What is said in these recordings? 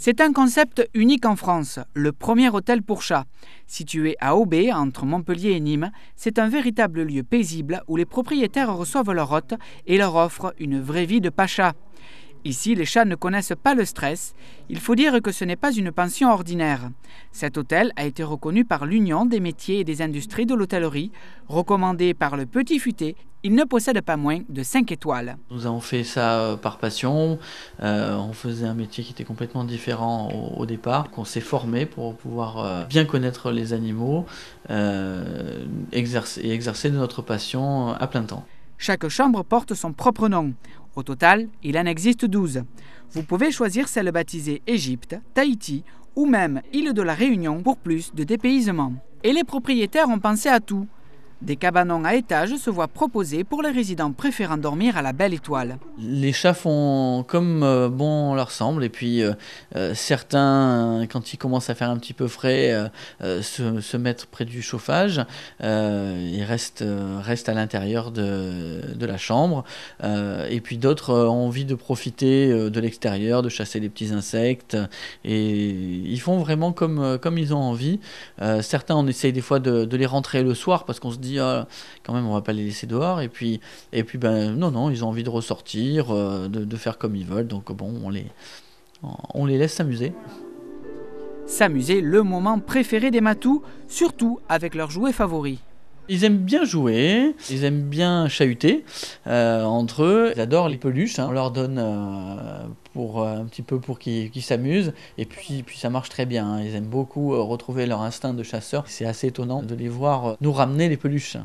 C'est un concept unique en France, le premier hôtel pour chats. Situé à Aubé, entre Montpellier et Nîmes, c'est un véritable lieu paisible où les propriétaires reçoivent leurs hôtes et leur offrent une vraie vie de pacha. Ici, les chats ne connaissent pas le stress. Il faut dire que ce n'est pas une pension ordinaire. Cet hôtel a été reconnu par l'Union des métiers et des industries de l'hôtellerie, recommandé par le Petit Futé. Il ne possède pas moins de 5 étoiles. Nous avons fait ça par passion. On faisait un métier qui était complètement différent au départ. On s'est formé pour pouvoir bien connaître les animaux exercer notre passion à plein temps. Chaque chambre porte son propre nom. Au total, il en existe 12. Vous pouvez choisir celle baptisée Égypte, Tahiti ou même Île de la Réunion pour plus de dépaysement. Et les propriétaires ont pensé à tout. Des cabanons à étages se voient proposer pour les résidents préférant dormir à la belle étoile. Les chats font comme bon leur semble, et puis certains, quand ils commencent à faire un petit peu frais, se mettent près du chauffage. Ils restent à l'intérieur de la chambre, et puis d'autres ont envie de profiter de l'extérieur, de chasser les petits insectes, et ils font vraiment comme ils ont envie. Certains, on essaye des fois de les rentrer le soir parce qu'on se dit quand même on va pas les laisser dehors, et puis non, ils ont envie de ressortir, de faire comme ils veulent, donc bon, on les laisse s'amuser. S'amuser, le moment préféré des matous, surtout avec leurs jouets favoris. Ils aiment bien jouer, ils aiment bien chahuter entre eux. Ils adorent les peluches, on leur donne un petit peu pour qu'ils s'amusent, et puis ça marche très bien. Ils aiment beaucoup retrouver leur instinct de chasseur. C'est assez étonnant de les voir nous ramener les peluches.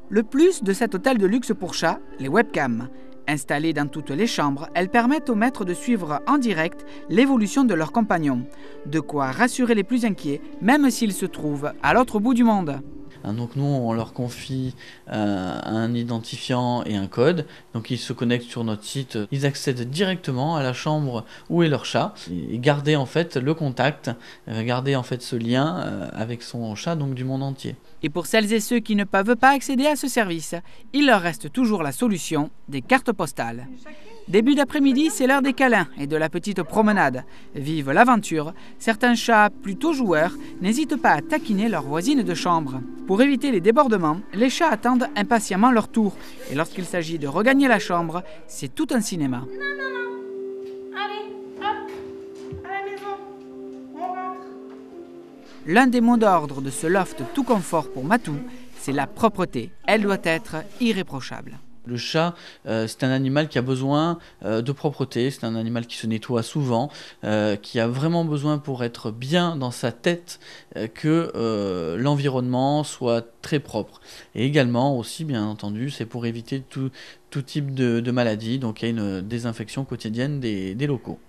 Le plus de cet hôtel de luxe pour chats, les webcams. Installées dans toutes les chambres, elles permettent aux maîtres de suivre en direct l'évolution de leurs compagnons. De quoi rassurer les plus inquiets, même s'ils se trouvent à l'autre bout du monde. Donc nous, on leur confie un identifiant et un code. Donc ils se connectent sur notre site. Ils accèdent directement à la chambre où est leur chat. Et garder en fait le contact, garder en fait ce lien avec son chat, donc du monde entier. Et pour celles et ceux qui ne peuvent pas accéder à ce service, il leur reste toujours la solution des cartes postales. Début d'après-midi, c'est l'heure des câlins et de la petite promenade. Vive l'aventure, certains chats plutôt joueurs n'hésitent pas à taquiner leur voisine de chambre. Pour éviter les débordements, les chats attendent impatiemment leur tour. Et lorsqu'il s'agit de regagner la chambre, c'est tout un cinéma. Non. Allez, hop, à la maison. On rentre. L'un des mots d'ordre de ce loft tout confort pour Matou, c'est la propreté. Elle doit être irréprochable. Le chat, c'est un animal qui a besoin de propreté, c'est un animal qui se nettoie souvent, qui a vraiment besoin pour être bien dans sa tête que l'environnement soit très propre. Et également aussi, bien entendu, c'est pour éviter tout type de maladie, donc il y a une désinfection quotidienne des locaux.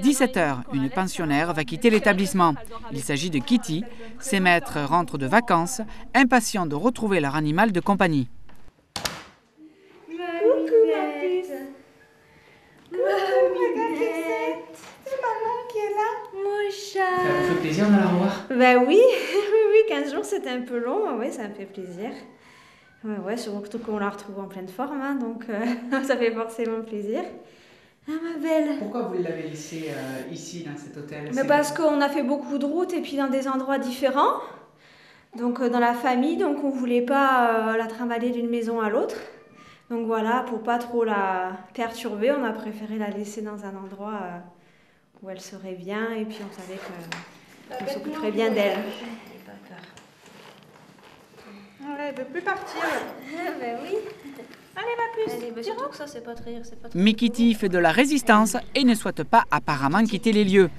17h, une pensionnaire va quitter l'établissement. Il s'agit de Kitty. Ses maîtres rentrent de vacances, impatients de retrouver leur animal de compagnie. Ça vous fait plaisir de la revoir? Bah oui, oui, 15 jours c'était un peu long, ouais, ça me fait plaisir. Ouais, surtout qu'on la retrouve en pleine forme, hein, donc ça fait forcément plaisir. Ah ma belle. Pourquoi vous l'avez laissée ici, dans cet hôtel? Mais parce qu'on a fait beaucoup de routes et puis dans des endroits différents. Donc dans la famille, donc on voulait pas la trimballer d'une maison à l'autre. Donc voilà, pour pas trop la perturber, on a préféré la laisser dans un endroit où elle serait bien, et puis on savait qu'on s'occuperait bien d'elle. Elle ne veut plus partir. Ben oui. Allez, ma puce. Allez, ben surtout que ça, c'est pas très... Mais Kitty fait de la résistance et ne souhaite pas apparemment quitter les lieux.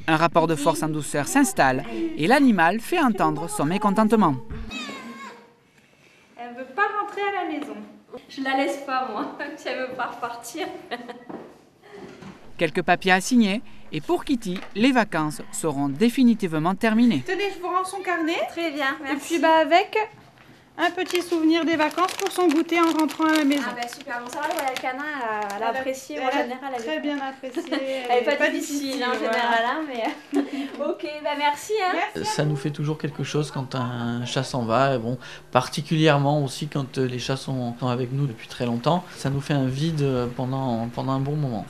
Un rapport de force en douceur s'installe et l'animal fait entendre son mécontentement. Elle ne veut pas rentrer à la maison. Je la laisse pas, moi, si elle veut pas repartir. Quelques papiers à signer et pour Kitty, les vacances seront définitivement terminées. Tenez, je vous rends son carnet. Très bien, merci. Et puis avec un petit souvenir des vacances pour son goûter en rentrant à la maison. Ah ben super, bon ça va, le canin, elle a apprécié, en général. Très bien apprécié. Elle est pas difficile en général, hein, mais... Ok, bah merci. Hein. Merci. Ça nous fait toujours quelque chose quand un chat s'en va, et bon, particulièrement aussi quand les chats sont avec nous depuis très longtemps. Ça nous fait un vide pendant un bon moment.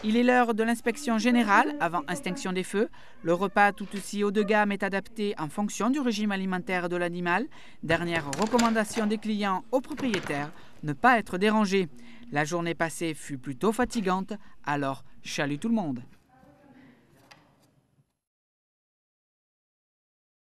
Il est l'heure de l'inspection générale avant extinction des feux. Le repas tout aussi haut de gamme est adapté en fonction du régime alimentaire de l'animal. Dernière recommandation des clients aux propriétaires, ne pas être dérangé. La journée passée fut plutôt fatigante, alors chalut tout le monde.